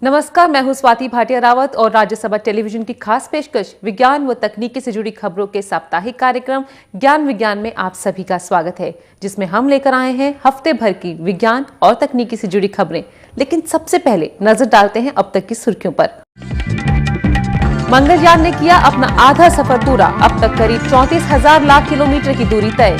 नमस्कार, मैं हूं स्वाति भाटिया रावत और राज्यसभा टेलीविजन की खास पेशकश विज्ञान व तकनीकी से जुड़ी खबरों के साप्ताहिक कार्यक्रम ज्ञान विज्ञान में आप सभी का स्वागत है, जिसमें हम लेकर आए हैं हफ्ते भर की विज्ञान और तकनीकी से जुड़ी खबरें। लेकिन सबसे पहले नजर डालते हैं अब तक की सुर्खियों पर। मंगलयान ने किया अपना आधा सफर पूरा, अब तक करीब 34,000 लाख किलोमीटर की दूरी तय।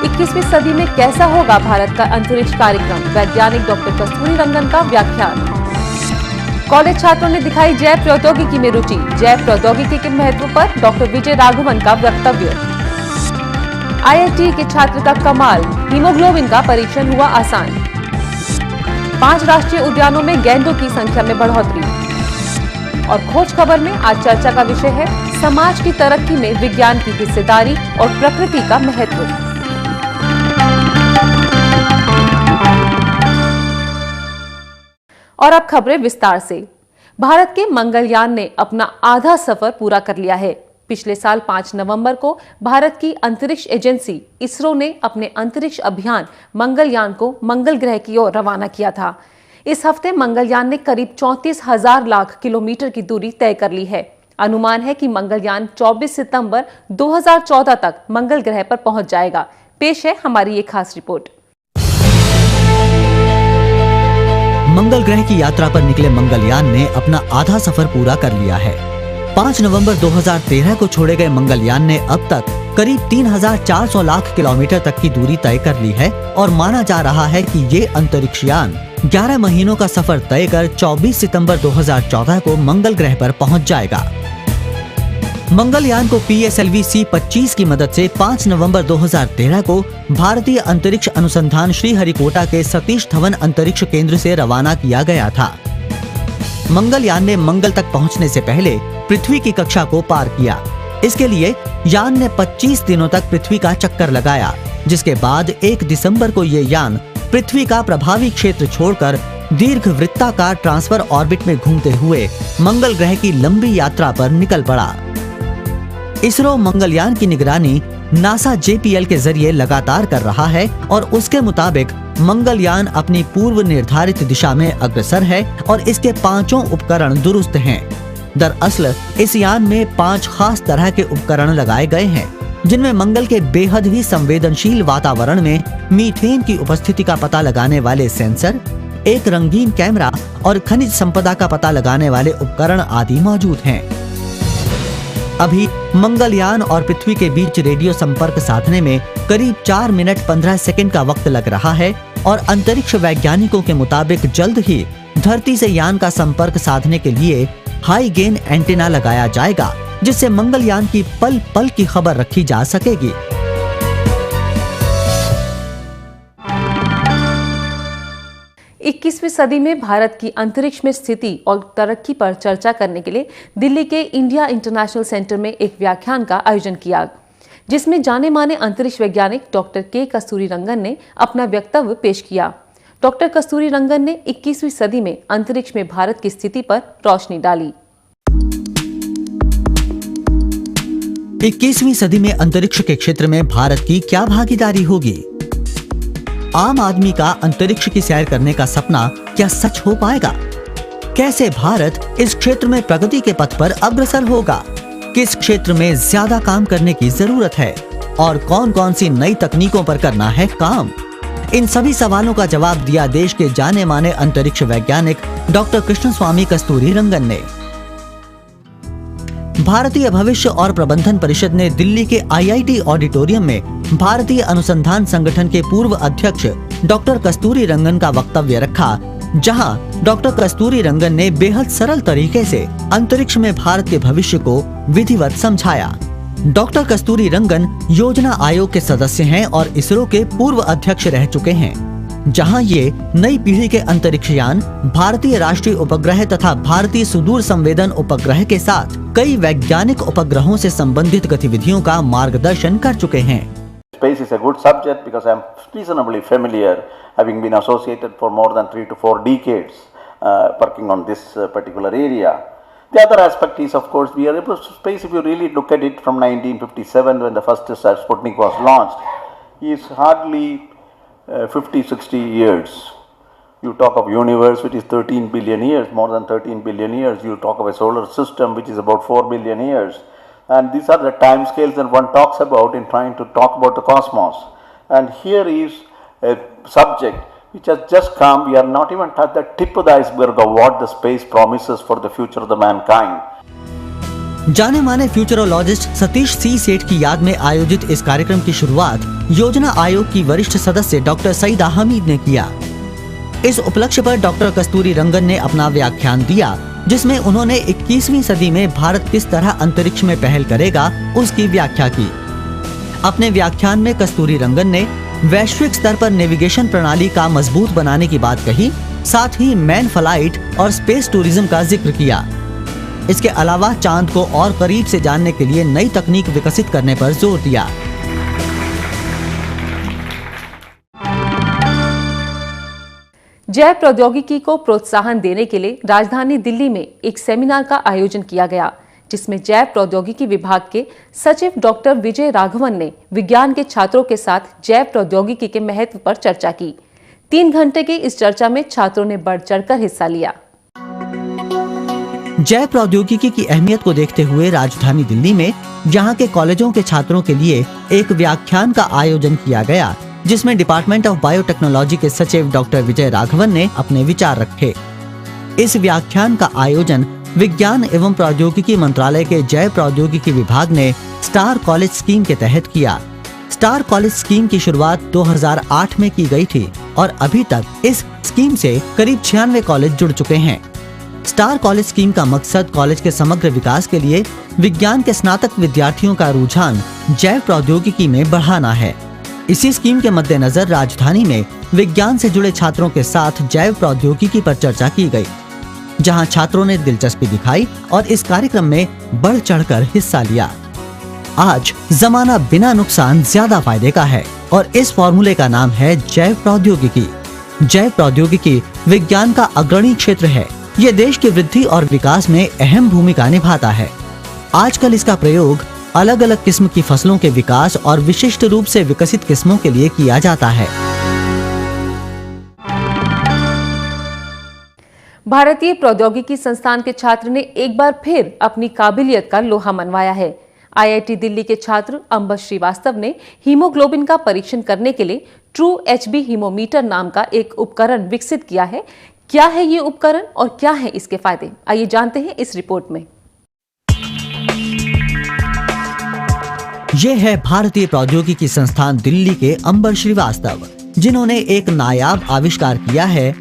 21वीं सदी में कैसा होगा भारत का अंतरिक्ष कार्यक्रम, वैज्ञानिक डॉक्टर कस्तूरी रंगन का व्याख्यान। कॉलेज छात्रों ने दिखाई जैव प्रौद्योगिकी में रुचि, जैव प्रौद्योगिकी के महत्व पर डॉक्टर विजय राघवन का वक्तव्य। आईआईटी के छात्र का कमाल, हीमोग्लोबिन का परीक्षण हुआ आसान। 5 राष्ट्रीय उद्यानों में गैंडों की संख्या में बढ़ोतरी। और खोज खबर में आज चर्चा का विषय है समाज की तरक्की में विज्ञान की हिस्सेदारी और प्रकृति का महत्व। और अब खबरें विस्तार से। भारत के मंगलयान ने अपना आधा सफर पूरा कर लिया है। पिछले साल 5 नवंबर को भारत की अंतरिक्ष एजेंसी इसरो ने अपने अंतरिक्ष अभियान मंगलयान को मंगल ग्रह की ओर रवाना किया था। इस हफ्ते मंगलयान ने करीब 34,000 लाख किलोमीटर की दूरी तय कर ली है। अनुमान है कि मंगलयान 24 सितंबर 2014 तक मंगल ग्रह पर पहुंच जाएगा। पेश है हमारी ये खास रिपोर्ट। मंगल ग्रह की यात्रा पर निकले मंगलयान ने अपना आधा सफर पूरा कर लिया है। 5 नवंबर 2013 को छोड़े गए मंगलयान ने अब तक करीब 3,400 लाख किलोमीटर तक की दूरी तय कर ली है और माना जा रहा है कि ये अंतरिक्ष यान 11 महीनों का सफर तय कर 24 सितंबर 2014 को मंगल ग्रह पर पहुंच जाएगा। मंगलयान को PSLV C-25 की मदद से 5 नवंबर 2013 को भारतीय अंतरिक्ष अनुसंधान श्रीहरिकोटा के सतीश धवन अंतरिक्ष केंद्र से रवाना किया गया था। मंगलयान ने मंगल तक पहुंचने से पहले पृथ्वी की कक्षा को पार किया। इसके लिए यान ने 25 दिनों तक पृथ्वी का चक्कर लगाया, जिसके बाद 1 दिसंबर को ये यान पृथ्वी का प्रभावी क्षेत्र छोड़कर दीर्घ वृत्ताकार ट्रांसफर ऑर्बिट में घूमते हुए मंगल ग्रह की लंबी यात्रा पर निकल पड़ा। इसरो मंगलयान की निगरानी नासा JPL के जरिए लगातार कर रहा है और उसके मुताबिक मंगलयान अपनी पूर्व निर्धारित दिशा में अग्रसर है और इसके 5 उपकरण दुरुस्त हैं। दरअसल इस यान में 5 खास तरह के उपकरण लगाए गए हैं, जिनमें मंगल के बेहद ही संवेदनशील वातावरण में मीथेन की उपस्थिति का पता लगाने वाले सेंसर, एक रंगीन कैमरा और खनिज संपदा का पता लगाने वाले उपकरण आदि मौजूद हैं। अभी मंगलयान और पृथ्वी के बीच रेडियो संपर्क साधने में करीब 4 मिनट 15 सेकंड का वक्त लग रहा है और अंतरिक्ष वैज्ञानिकों के मुताबिक जल्द ही धरती से यान का संपर्क साधने के लिए हाई गेन एंटीना लगाया जाएगा, जिससे मंगलयान की पल पल की खबर रखी जा सकेगी। इक्कीसवीं सदी में भारत की अंतरिक्ष में स्थिति और तरक्की पर चर्चा करने के लिए दिल्ली के इंडिया इंटरनेशनल सेंटर में एक व्याख्यान का आयोजन किया, जिसमें जाने माने अंतरिक्ष वैज्ञानिक डॉक्टर के कस्तूरी रंगन ने अपना वक्तव्य पेश किया। डॉक्टर कस्तूरी रंगन ने 21वीं सदी में अंतरिक्ष में भारत की स्थिति पर रोशनी डाली। 21वीं सदी में अंतरिक्ष के क्षेत्र में भारत की क्या भागीदारी होगी? आम आदमी का अंतरिक्ष की सैर करने का सपना क्या सच हो पाएगा? कैसे भारत इस क्षेत्र में प्रगति के पथ पर अग्रसर होगा? किस क्षेत्र में ज्यादा काम करने की जरूरत है और कौन कौन सी नई तकनीकों पर करना है काम? इन सभी सवालों का जवाब दिया देश के जाने माने अंतरिक्ष वैज्ञानिक डॉक्टर कृष्णस्वामी कस्तूरी रंगन ने। भारतीय भविष्य और प्रबंधन परिषद ने दिल्ली के IIT ऑडिटोरियम में भारतीय अनुसंधान संगठन के पूर्व अध्यक्ष डॉक्टर कस्तूरी रंगन का वक्तव्य रखा, जहां डॉक्टर कस्तूरी रंगन ने बेहद सरल तरीके से अंतरिक्ष में भारत के भविष्य को विधिवत समझाया। डॉक्टर कस्तूरी रंगन योजना आयोग के सदस्य हैं और इसरो के पूर्व अध्यक्ष रह चुके हैं, जहां ये नई पीढ़ी के अंतरिक्ष यान, भारतीय राष्ट्रीय उपग्रह तथा भारतीय सुदूर संवेदन उपग्रह के साथ कई वैज्ञानिक उपग्रहों से संबंधित गतिविधियों का मार्गदर्शन कर चुके हैं। Space is a good subject because I am reasonably familiar, having been associated for more than 3 to 4 decades working on this particular area. The other aspect is, of course, we are able to space. If you really look at it from 1957, when the first Sputnik was launched, is hardly 50-60 years. You talk of universe which is 13 billion years, more than 13 billion years. You talk of a solar system which is about 4 billion years. And these are the time scales that one talks about in trying to talk about the cosmos. And here is a subject which has just come. We are not even at the tip of the iceberg of what the space promises for the future of the mankind. जाने माने फ्यूचरोलॉजिस्ट सतीश सी सेठ की याद में आयोजित इस कार्यक्रम की शुरुआत योजना आयोग की वरिष्ठ सदस्य डॉक्टर सईदा हमीद ने किया। इस उपलक्ष्य पर डॉक्टर कस्तूरी रंगन ने अपना व्याख्यान दिया, जिसमें उन्होंने 21वीं सदी में भारत किस तरह अंतरिक्ष में पहल करेगा उसकी व्याख्या की। अपने व्याख्यान में कस्तूरी रंगन ने वैश्विक स्तर पर नेविगेशन प्रणाली का मजबूत बनाने की बात कही, साथ ही मैन फ्लाइट और स्पेस टूरिज्म का जिक्र किया। इसके अलावा चांद को और करीब से जानने के लिए नई तकनीक विकसित करने पर जोर दिया। जैव प्रौद्योगिकी को प्रोत्साहन देने के लिए राजधानी दिल्ली में एक सेमिनार का आयोजन किया गया, जिसमें जैव प्रौद्योगिकी विभाग के सचिव डॉक्टर विजय राघवन ने विज्ञान के छात्रों के साथ जैव प्रौद्योगिकी के महत्व पर चर्चा की। 3 घंटे की इस चर्चा में छात्रों ने बढ़ चढ़कर हिस्सा लिया। जैव प्रौद्योगिकी की अहमियत को देखते हुए राजधानी दिल्ली में यहाँ के कॉलेजों के छात्रों के लिए एक व्याख्यान का आयोजन किया गया, जिसमें डिपार्टमेंट ऑफ बायोटेक्नोलॉजी के सचिव डॉक्टर विजय राघवन ने अपने विचार रखे। इस व्याख्यान का आयोजन विज्ञान एवं प्रौद्योगिकी मंत्रालय के जैव प्रौद्योगिकी विभाग ने स्टार कॉलेज स्कीम के तहत किया। स्टार कॉलेज स्कीम की शुरुआत 2008 में की गई थी और अभी तक इस स्कीम से करीब 96 कॉलेज जुड़ चुके हैं। स्टार कॉलेज स्कीम का मकसद कॉलेज के समग्र विकास के लिए विज्ञान के स्नातक विद्यार्थियों का रुझान जैव प्रौद्योगिकी में बढ़ाना है। इसी स्कीम के मद्देनजर राजधानी में विज्ञान से जुड़े छात्रों के साथ जैव प्रौद्योगिकी पर चर्चा की गई, जहां छात्रों ने दिलचस्पी दिखाई और इस कार्यक्रम में बढ़ चढ़कर हिस्सा लिया। आज जमाना बिना नुकसान ज्यादा फायदे का है और इस फॉर्मूले का नाम है जैव प्रौद्योगिकी। जैव प्रौद्योगिकी विज्ञान का अग्रणी क्षेत्र है। ये देश की वृद्धि और विकास में अहम भूमिका निभाता है। आजकल इसका प्रयोग अलग अलग किस्म की फसलों के विकास और विशिष्ट रूप से विकसित किस्मों के लिए किया जाता है। भारतीय प्रौद्योगिकी संस्थान के छात्र ने एक बार फिर अपनी काबिलियत का लोहा मनवाया है। आईआईटी दिल्ली के छात्र अंबर श्रीवास्तव ने हीमोग्लोबिन का परीक्षण करने के लिए ट्रू एचबी हीमोमीटर नाम का एक उपकरण विकसित किया है। क्या है ये उपकरण और क्या है इसके फायदे, आइए जानते हैं इस रिपोर्ट में। ये है भारतीय प्रौद्योगिकी संस्थान दिल्ली के अंबर श्रीवास्तव, जिन्होंने एक नायाब आविष्कार किया है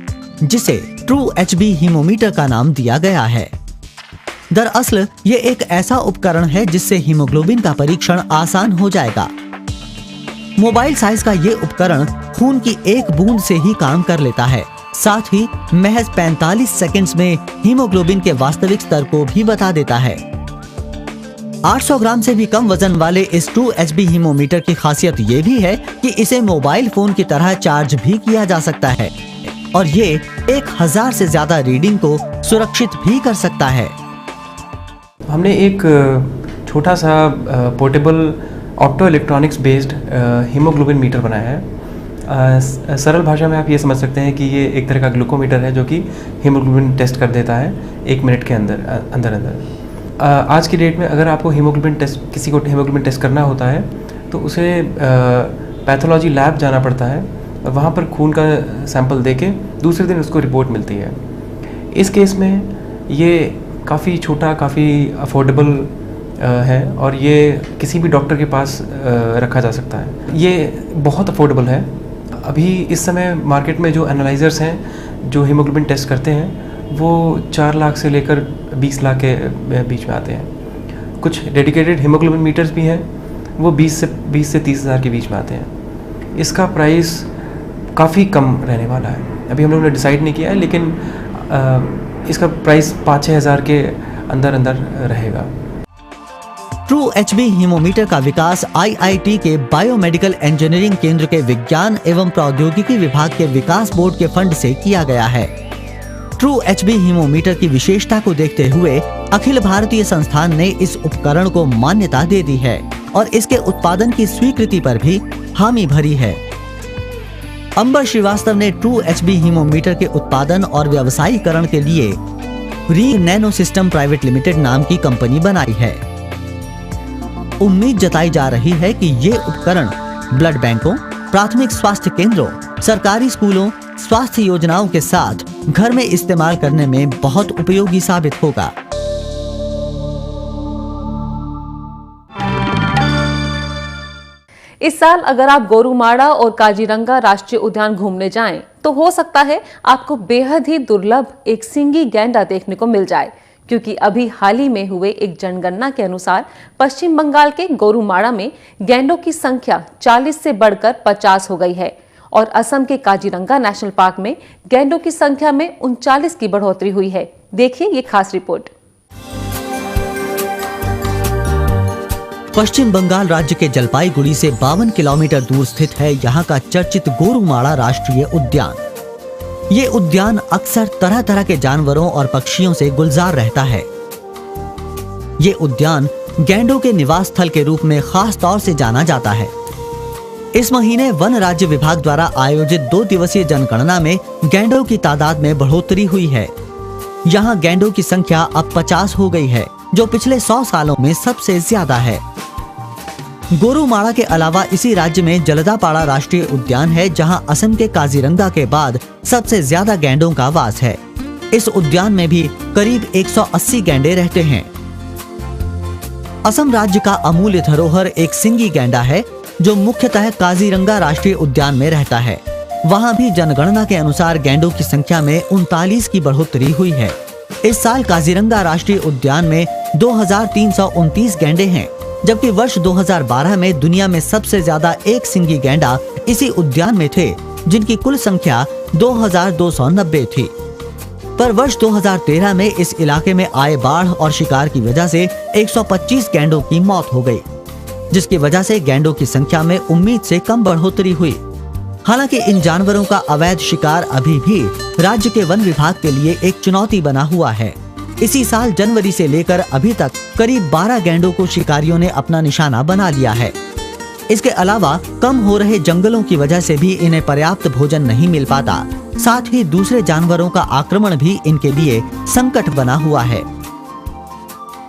जिसे ट्रू एचबी हीमोमीटर का नाम दिया गया है। दरअसल ये एक ऐसा उपकरण है जिससे हीमोग्लोबिन का परीक्षण आसान हो जाएगा। मोबाइल साइज का ये उपकरण खून की एक बूंद से ही काम कर लेता है, साथ ही महज 45 सेकंड्स में हीमोग्लोबिन के वास्तविक स्तर को भी बता देता है। 800 ग्राम से भी कम वजन वाले इस ट्रू एचबी हीमोमीटर की खासियत ये भी है कि इसे मोबाइल फोन की तरह चार्ज भी किया जा सकता है और ये 1000 से ज्यादा रीडिंग को सुरक्षित भी कर सकता है। हमने एक छोटा सा portable opto electronics based haemoglobin meter बनाया है। सरल भाषा में आप ये समझ सकते हैं कि ये एक तरह का ग्लूकोमीटर है जो कि हीमोग्लोबिन टेस्ट कर देता है 1 मिनट के अंदर। आज की डेट में अगर आपको किसी को हीमोग्लोबिन टेस्ट करना होता है तो उसे पैथोलॉजी लैब जाना पड़ता है और वहाँ पर खून का सैंपल देके दूसरे दिन उसको रिपोर्ट मिलती है। इस केस में ये काफ़ी छोटा, काफ़ी अफोर्डेबल है और ये किसी भी डॉक्टर के पास रखा जा सकता है। ये बहुत अफोर्डेबल है। अभी इस समय मार्केट में जो एनालाइजर्स हैं जो हीमोग्लोबिन टेस्ट करते हैं वो 4 लाख से लेकर 20 लाख के बीच में आते हैं। कुछ डेडिकेटेड हीमोग्लोबिन मीटर्स भी हैं, वो 20 से 30 हज़ार के बीच में आते हैं। इसका प्राइस काफ़ी कम रहने वाला है। अभी हम लोगों ने डिसाइड नहीं किया है, लेकिन इसका प्राइस 5-6 हज़ार के अंदर रहेगा। ट्रू एचबी हीमोमीटर का विकास आईआईटी के बायोमेडिकल इंजीनियरिंग केंद्र के विज्ञान एवं प्रौद्योगिकी विभाग के विकास बोर्ड के फंड से किया गया है। ट्रू एचबी हीमोमीटर की विशेषता को देखते हुए अखिल भारतीय संस्थान ने इस उपकरण को मान्यता दे दी है और इसके उत्पादन की स्वीकृति पर भी हामी भरी है। अंबर श्रीवास्तव ने ट्रू एचबी हीमोमीटर के उत्पादन और व्यवसायीकरण के लिए री नैनो सिस्टम प्राइवेट लिमिटेड नाम की कंपनी बनाई है। उम्मीद जताई जा रही है कि ये उपकरण ब्लड बैंकों, प्राथमिक स्वास्थ्य केंद्रों, सरकारी स्कूलों, स्वास्थ्य योजनाओं के साथ घर में इस्तेमाल करने में बहुत उपयोगी साबित होगा। इस साल अगर आप गोरुमाड़ा और काजीरंगा राष्ट्रीय उद्यान घूमने जाएं, तो हो सकता है आपको बेहद ही दुर्लभ एक सिंगी गैंडा देखने को मिल जाए, क्योंकि अभी हाल ही में हुए एक जनगणना के अनुसार पश्चिम बंगाल के गोरुमाड़ा में गैंडों की संख्या 40 से बढ़कर 50 हो गई है और असम के काजीरंगा नेशनल पार्क में गैंडों की संख्या में 39 की बढ़ोतरी हुई है। देखिए ये खास रिपोर्ट। पश्चिम बंगाल राज्य के जलपाईगुड़ी से 52 किलोमीटर दूर स्थित है यहाँ का चर्चित गोरुमाड़ा राष्ट्रीय उद्यान। ये उद्यान अक्सर तरह तरह के जानवरों और पक्षियों से गुलजार रहता है। ये उद्यान गैंडों के निवास स्थल के रूप में खास तौर से जाना जाता है। इस महीने वन राज्य विभाग द्वारा आयोजित 2 दिवसीय जनगणना में गैंडों की तादाद में बढ़ोतरी हुई है। यहाँ गैंडों की संख्या अब 50 हो गई है, जो पिछले 100 सालों में सबसे ज्यादा है। गोरुमाड़ा के अलावा इसी राज्य में जलदापाड़ा राष्ट्रीय उद्यान है, जहां असम के काजीरंगा के बाद सबसे ज्यादा गैंडों का वास है। इस उद्यान में भी करीब 180 गैंडे रहते हैं। असम राज्य का अमूल्य धरोहर एक सिंगी गैंडा है, जो मुख्यतः काजीरंगा राष्ट्रीय उद्यान में रहता है। वहां भी जनगणना के अनुसार गैंडों की संख्या में 39 की बढ़ोतरी हुई है। इस साल काजीरंगा राष्ट्रीय उद्यान में 2329 गैंडे हैं, जबकि वर्ष 2012 में दुनिया में सबसे ज्यादा एक सिंगी गैंडा इसी उद्यान में थे, जिनकी कुल संख्या 2290 थी। पर वर्ष 2013 में इस इलाके में आए बाढ़ और शिकार की वजह से 125 गैंडों की मौत हो गई, जिसकी वजह से गैंडों की संख्या में उम्मीद से कम बढ़ोतरी हुई। हालांकि इन जानवरों का अवैध शिकार अभी भी राज्य के वन विभाग के लिए एक चुनौती बना हुआ है। इसी साल जनवरी से लेकर अभी तक करीब 12 गैंडों को शिकारियों ने अपना निशाना बना लिया है। इसके अलावा कम हो रहे जंगलों की वजह से भी इन्हें पर्याप्त भोजन नहीं मिल पाता। साथ ही दूसरे जानवरों का आक्रमण भी इनके लिए संकट बना हुआ है।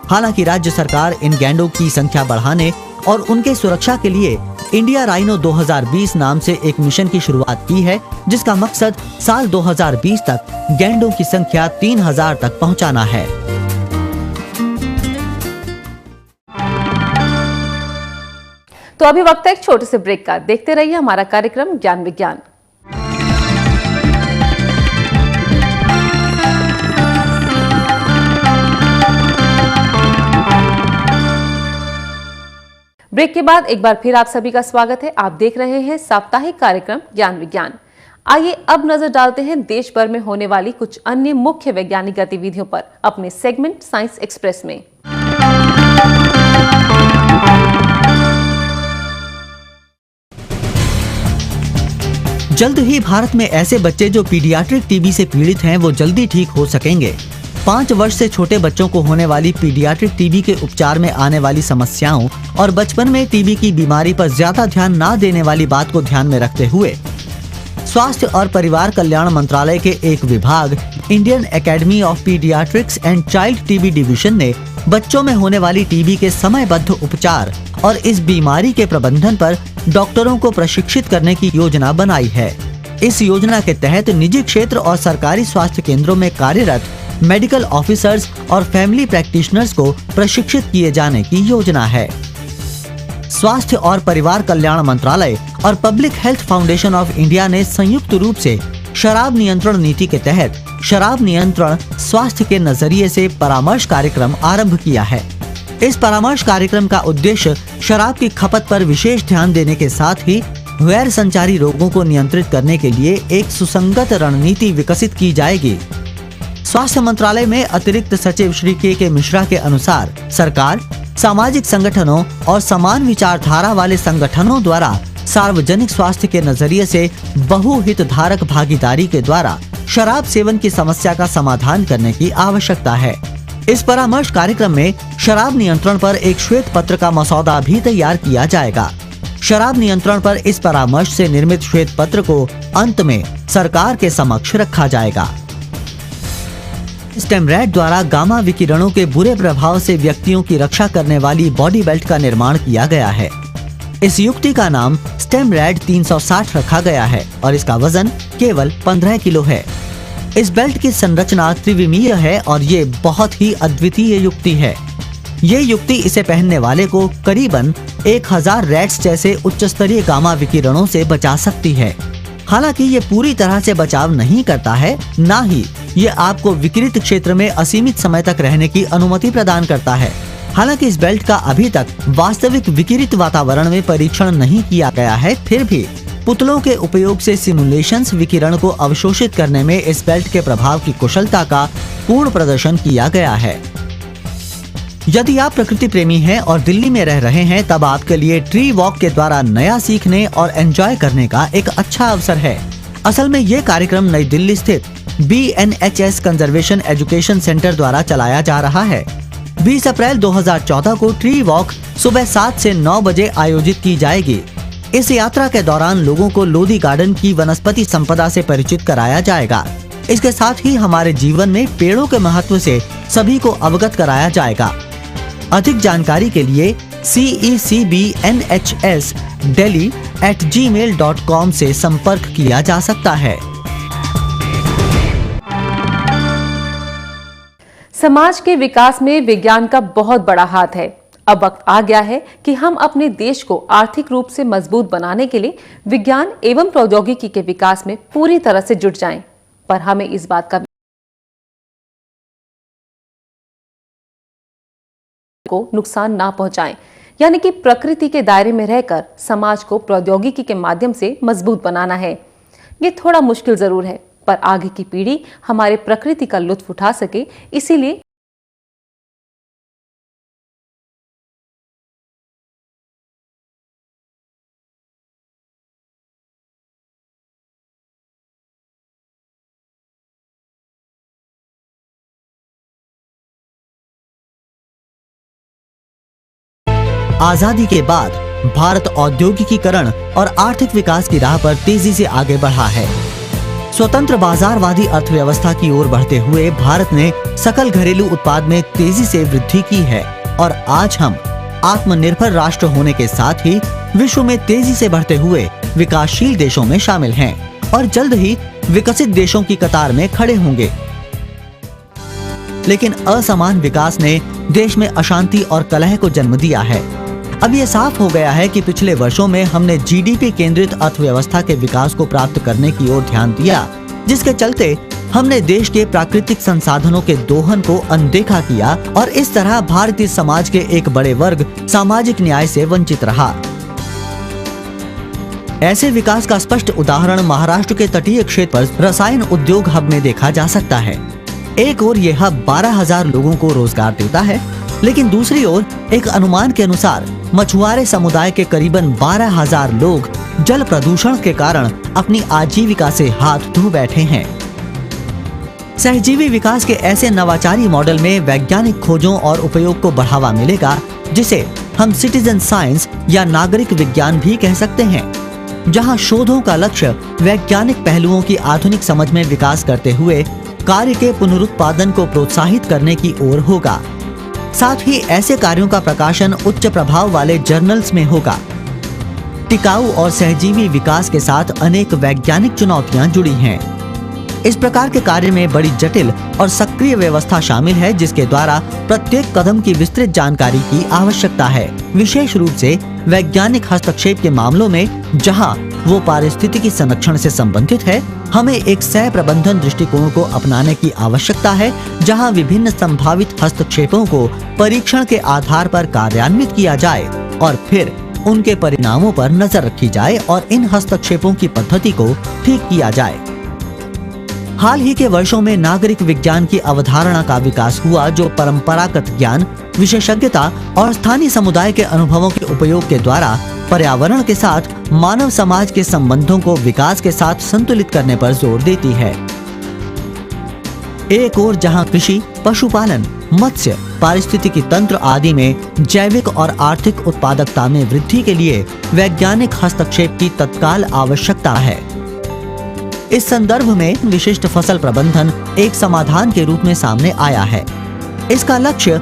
हालांकि राज्य सरकार इन गैंडों की संख्या बढ़ाने और उनके सुरक्षा के लिए इंडिया राइनो 2020 नाम से एक मिशन की शुरुआत की है, जिसका मकसद साल 2020 तक गैंडों की संख्या 3000 तक पहुंचाना है। तो अभी वक्त है एक छोटे से ब्रेक का। देखते रहिए हमारा कार्यक्रम ज्ञान विज्ञान। ब्रेक के बाद एक बार फिर आप सभी का स्वागत है। आप देख रहे हैं साप्ताहिक कार्यक्रम ज्ञान विज्ञान। आइए अब नजर डालते हैं देश भर में होने वाली कुछ अन्य मुख्य वैज्ञानिक गतिविधियों पर अपने सेगमेंट साइंस एक्सप्रेस में। जल्द ही भारत में ऐसे बच्चे जो पीडियाट्रिक टीबी से पीड़ित हैं, वो जल्दी ठीक हो सकेंगे। 5 वर्ष से छोटे बच्चों को होने वाली पीडियाट्रिक टीबी के उपचार में आने वाली समस्याओं और बचपन में टीबी की बीमारी पर ज्यादा ध्यान न देने वाली बात को ध्यान में रखते हुए स्वास्थ्य और परिवार कल्याण मंत्रालय के एक विभाग Indian academy of paediatrics and child TB division ने बच्चों में होने वाली टीबी के समयबद्ध उपचार और इस बीमारी के प्रबंधन पर डॉक्टरों को प्रशिक्षित करने की योजना बनाई है। इस योजना के तहत निजी क्षेत्र और सरकारी स्वास्थ्य केंद्रों में कार्यरत मेडिकल ऑफिसर्स और फैमिली प्रैक्टिशनर्स को प्रशिक्षित किए जाने की योजना है। स्वास्थ्य और परिवार कल्याण मंत्रालय और public health foundation of India ने संयुक्त रूप से शराब नियंत्रण नीति के तहत शराब नियंत्रण स्वास्थ्य के नजरिए से परामर्श कार्यक्रम आरंभ किया है। इस परामर्श कार्यक्रम का उद्देश्य शराब की खपत पर विशेष ध्यान देने के साथ ही गैर संचारी रोगों को नियंत्रित करने के लिए एक सुसंगत रणनीति विकसित की जाएगी। स्वास्थ्य मंत्रालय में अतिरिक्त सचिव श्री के मिश्रा के अनुसार सरकार, सामाजिक संगठनों और समान विचारधारा वाले संगठनों द्वारा सार्वजनिक स्वास्थ्य के नजरिए से बहुहितधारक भागीदारी के द्वारा शराब सेवन की समस्या का समाधान करने की आवश्यकता है। इस परामर्श कार्यक्रम में शराब नियंत्रण पर एक श्वेत पत्र का मसौदा भी तैयार किया जाएगा। शराब नियंत्रण पर इस परामर्श से निर्मित श्वेत पत्र को अंत में सरकार के समक्ष रखा जाएगा। स्टेमरैड द्वारा गामा विकिरणों के बुरे प्रभाव से व्यक्तियों की रक्षा करने वाली बॉडी बेल्ट का निर्माण किया गया है। इस युक्ति का नाम स्टेमरैड 360 रखा गया है और इसका वजन केवल 15 किलो है। इस बेल्ट की संरचना त्रिविमीय है और ये बहुत ही अद्वितीय युक्ति है। ये युक्ति इसे पहनने वाले को करीबन 1000 रैट्स जैसे उच्च स्तरीय गामा विकिरणों से बचा सकती है। हालांकि ये पूरी तरह से बचाव नहीं करता है, ना ही ये आपको विकिरित क्षेत्र में असीमित समय तक रहने की अनुमति प्रदान करता है। हालांकि इस बेल्ट का अभी तक वास्तविक विकिरित वातावरण में परीक्षण नहीं किया गया है, फिर भी पुतलों के उपयोग से सिमुलेशंस विकिरण को अवशोषित करने में इस बेल्ट के प्रभाव की कुशलता का पूर्ण प्रदर्शन किया गया है। यदि आप प्रकृति प्रेमी हैं और दिल्ली में रह रहे हैं, तब आपके लिए ट्री वॉक के द्वारा नया सीखने और एंजॉय करने का एक अच्छा अवसर है। असल में ये कार्यक्रम नई दिल्ली स्थित BNHS कंजर्वेशन एजुकेशन सेंटर द्वारा चलाया जा रहा है। 20 अप्रैल 2014 को ट्री वॉक सुबह 7 से 9 बजे आयोजित की जाएगी। इस यात्रा के दौरान लोगों को लोधी गार्डन की वनस्पति संपदा से परिचित कराया जाएगा। इसके साथ ही हमारे जीवन में पेड़ों के महत्व से सभी को अवगत कराया जाएगा। अधिक जानकारी के लिए cecbnhsdelhi@gmail.com से संपर्क किया जा सकता है। समाज के विकास में विज्ञान का बहुत बड़ा हाथ है। अब वक्त आ गया है कि हम अपने देश को आर्थिक रूप से मजबूत बनाने के लिए विज्ञान एवं प्रौद्योगिकी के विकास में पूरी तरह से जुट जाएं। पर हमें इस बात का को नुकसान ना पहुंचाएं, यानी कि प्रकृति के दायरे में रहकर समाज को प्रौद्योगिकी के माध्यम से मजबूत बनाना है। ये थोड़ा मुश्किल जरूर है, पर आगे की पीढ़ी हमारे प्रकृति का लुत्फ उठा सके, इसीलिए आजादी के बाद भारत औद्योगिकीकरण और आर्थिक विकास की राह पर तेजी से आगे बढ़ा है। स्वतंत्र बाजारवादी अर्थव्यवस्था की ओर बढ़ते हुए भारत ने सकल घरेलू उत्पाद में तेजी से वृद्धि की है और आज हम आत्मनिर्भर राष्ट्र होने के साथ ही विश्व में तेजी से बढ़ते हुए विकासशील देशों में शामिल हैं और जल्द ही विकसित देशों की कतार में खड़े होंगे। लेकिन असमान विकास ने देश में अशांति और कलह को जन्म दिया है। अब ये साफ हो गया है कि पिछले वर्षों में हमने जीडीपी केंद्रित अर्थव्यवस्था के विकास को प्राप्त करने की ओर ध्यान दिया, जिसके चलते हमने देश के प्राकृतिक संसाधनों के दोहन को अनदेखा किया और इस तरह भारतीय समाज के एक बड़े वर्ग सामाजिक न्याय से वंचित रहा। ऐसे विकास का स्पष्ट उदाहरण महाराष्ट्र के तटीय क्षेत्र पर रसायन उद्योग हब में देखा जा सकता है। एक ओर यह हब 12,000 लोगों को रोजगार देता है, लेकिन दूसरी ओर एक अनुमान के अनुसार मछुआरे समुदाय के करीबन 12,000 लोग जल प्रदूषण के कारण अपनी आजीविका से हाथ धो बैठे हैं। सहजीवी विकास के ऐसे नवाचारी मॉडल में वैज्ञानिक खोजों और उपयोग को बढ़ावा मिलेगा, जिसे हम सिटीजन साइंस या नागरिक विज्ञान भी कह सकते हैं, जहां शोधों का लक्ष्य वैज्ञानिक पहलुओं की आधुनिक समझ में विकास करते हुए कार्य के पुनरुत्पादन को प्रोत्साहित करने की ओर होगा। साथ ही ऐसे कार्यों का प्रकाशन उच्च प्रभाव वाले जर्नल्स में होगा। टिकाऊ और सहजीवी विकास के साथ अनेक वैज्ञानिक चुनौतियां जुड़ी हैं। इस प्रकार के कार्य में बड़ी जटिल और सक्रिय व्यवस्था शामिल है, जिसके द्वारा प्रत्येक कदम की विस्तृत जानकारी की आवश्यकता है, विशेष रूप से वैज्ञानिक हस्तक्षेप के मामलों में जहां वो पारिस्थितिकी संरक्षण से संबंधित है। हमें एक सह प्रबंधन दृष्टिकोण को अपनाने की आवश्यकता है, जहां विभिन्न संभावित हस्तक्षेपों को परीक्षण के आधार पर कार्यान्वित किया जाए और फिर उनके परिणामों पर नजर रखी जाए और इन हस्तक्षेपों की पद्धति को ठीक किया जाए। हाल ही के वर्षों में नागरिक विज्ञान की अवधारणा का विकास हुआ, जो परंपरागत ज्ञान, विशेषज्ञता और स्थानीय समुदाय के अनुभवों के उपयोग के द्वारा पर्यावरण के साथ मानव समाज के संबंधों को विकास के साथ संतुलित करने पर जोर देती है। एक ओर जहां कृषि, पशुपालन, मत्स्य, पारिस्थितिकी तंत्र आदि में जैविक और आर्थिक उत्पादकता में वृद्धि के लिए वैज्ञानिक हस्तक्षेप की तत्काल आवश्यकता है। इस संदर्भ में विशिष्ट फसल प्रबंधन एक समाधान के रूप में सामने आया है। इसका लक्ष्य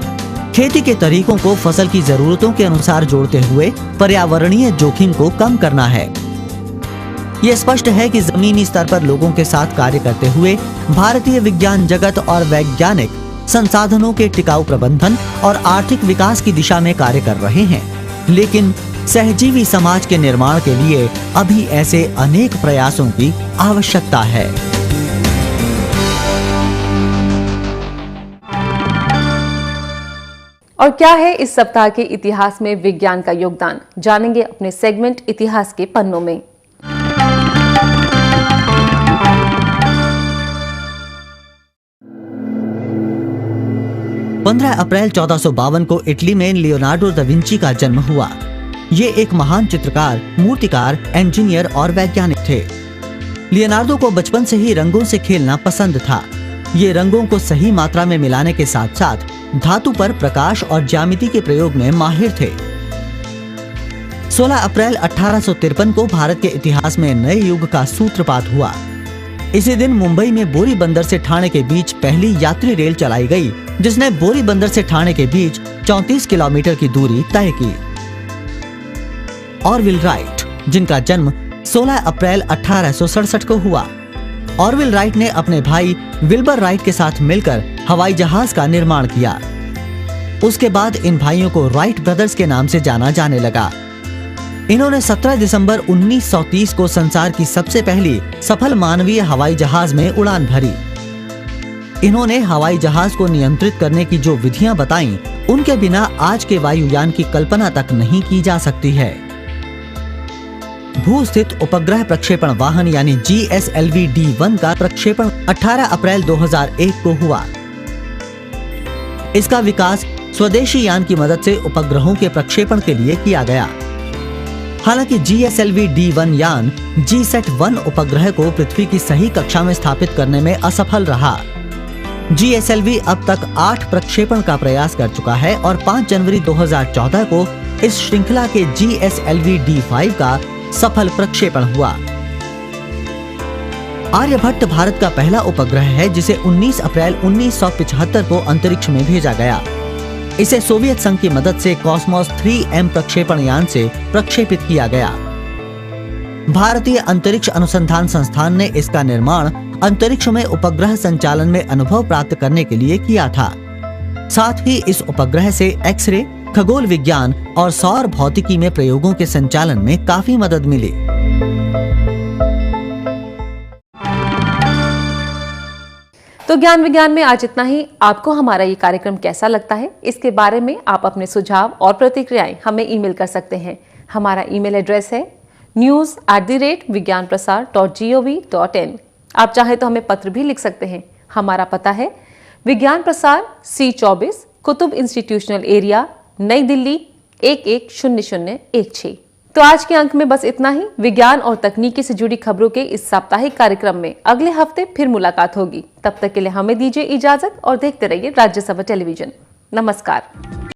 खेती के तरीकों को फसल की जरूरतों के अनुसार जोड़ते हुए पर्यावरणीय जोखिम को कम करना है। ये स्पष्ट है कि जमीनी स्तर पर लोगों के साथ कार्य करते हुए भारतीय विज्ञान जगत और वैज्ञानिक संसाधनों के टिकाऊ प्रबंधन और आर्थिक विकास की दिशा में कार्य कर रहे हैं, लेकिन सहजीवी समाज के निर्माण के लिए अभी ऐसे अनेक प्रयासों की आवश्यकता है। और क्या है इस सप्ताह के इतिहास में विज्ञान का योगदान, जानेंगे अपने सेगमेंट इतिहास के पन्नों में। 15 अप्रैल 1452 को इटली में लियोनार्डो दा विंची का जन्म हुआ। ये एक महान चित्रकार, मूर्तिकार, इंजीनियर और वैज्ञानिक थे। लियोनार्डो को बचपन से ही रंगों से खेलना पसंद था। ये रंगों को सही मात्रा में मिलाने के साथ साथ धातु पर प्रकाश और ज्यामिति के प्रयोग में माहिर थे। 16 अप्रैल 1853 को भारत के इतिहास में नए युग का सूत्रपात हुआ। इसी दिन मुंबई में बोरी बंदर से ठाणे के बीच पहली यात्री रेल चलाई गई, जिसने बोरी बंदर से ठाणे के बीच 34 किलोमीटर की दूरी तय की। ऑरविल राइट, जिनका जन्म 16 अप्रैल 1867 को हुआ। ऑरविल राइट ने अपने भाई विल्बर राइट के साथ मिलकर हवाई जहाज का निर्माण किया। उसके बाद इन भाइयों को राइट ब्रदर्स के नाम से जाना जाने लगा। इन्होंने 17 दिसंबर 1930 को संसार की सबसे पहली सफल मानवीय हवाई जहाज में उड़ान भरी। इन्होंने हवाई जहाज को नियंत्रित करने की जो विधियां बताईं, उनके बिना आज के वायुयान की कल्पना तक नहीं की जा सकती है। भू-स्थित उपग्रह प्रक्षेपण वाहन यानी GSLV-D1 का प्रक्षेपण 18 अप्रैल 2001 को हुआ। इसका विकास स्वदेशी यान की मदद से उपग्रहों के प्रक्षेपण के लिए किया गया। हालांकि GSLV-D1 यान GSAT-1 उपग्रह को पृथ्वी की सही कक्षा में स्थापित करने में असफल रहा। GSLV अब तक 8 प्रक्षेपण का प्रयास कर चुका है और 5 जनवरी 2014 को इस श्रृंखला के GSLV-D5 का सफल प्रक्षेपण हुआ। आर्यभट्ट भारत का पहला उपग्रह है जिसे 19 अप्रैल 1975 को अंतरिक्ष में भेजा गया। इसे सोवियत संघ की मदद से कॉस्मोस 3M प्रक्षेपण यान से प्रक्षेपित किया गया। भारतीय अंतरिक्ष अनुसंधान संस्थान ने इसका निर्माण अंतरिक्ष में उपग्रह संचालन में अनुभव प्राप्त करने के लिए किया था। साथ ही इस उपग्रह से एक्सरे, खगोल विज्ञान और सौर भौतिकी में प्रयोगों के संचालन में काफी मदद मिली। तो ज्ञान विज्ञान में आज इतना ही। आपको हमारा ये कार्यक्रम कैसा लगता है, इसके बारे में आप अपने सुझाव और प्रतिक्रियाएं हमें ईमेल कर सकते हैं। हमारा ईमेल एड्रेस है news@vigyanprasar.gov.in। आप चाहे तो हमें पत्र भी लिख सकते हैं। हमारा पता है विज्ञान प्रसार, C24, कुतुब इंस्टीट्यूशनल एरिया, नई दिल्ली 110016। तो आज के अंक में बस इतना ही। विज्ञान और तकनीकी से जुड़ी खबरों के इस साप्ताहिक कार्यक्रम में अगले हफ्ते फिर मुलाकात होगी। तब तक के लिए हमें दीजिए इजाजत और देखते रहिए राज्यसभा टेलीविजन। नमस्कार।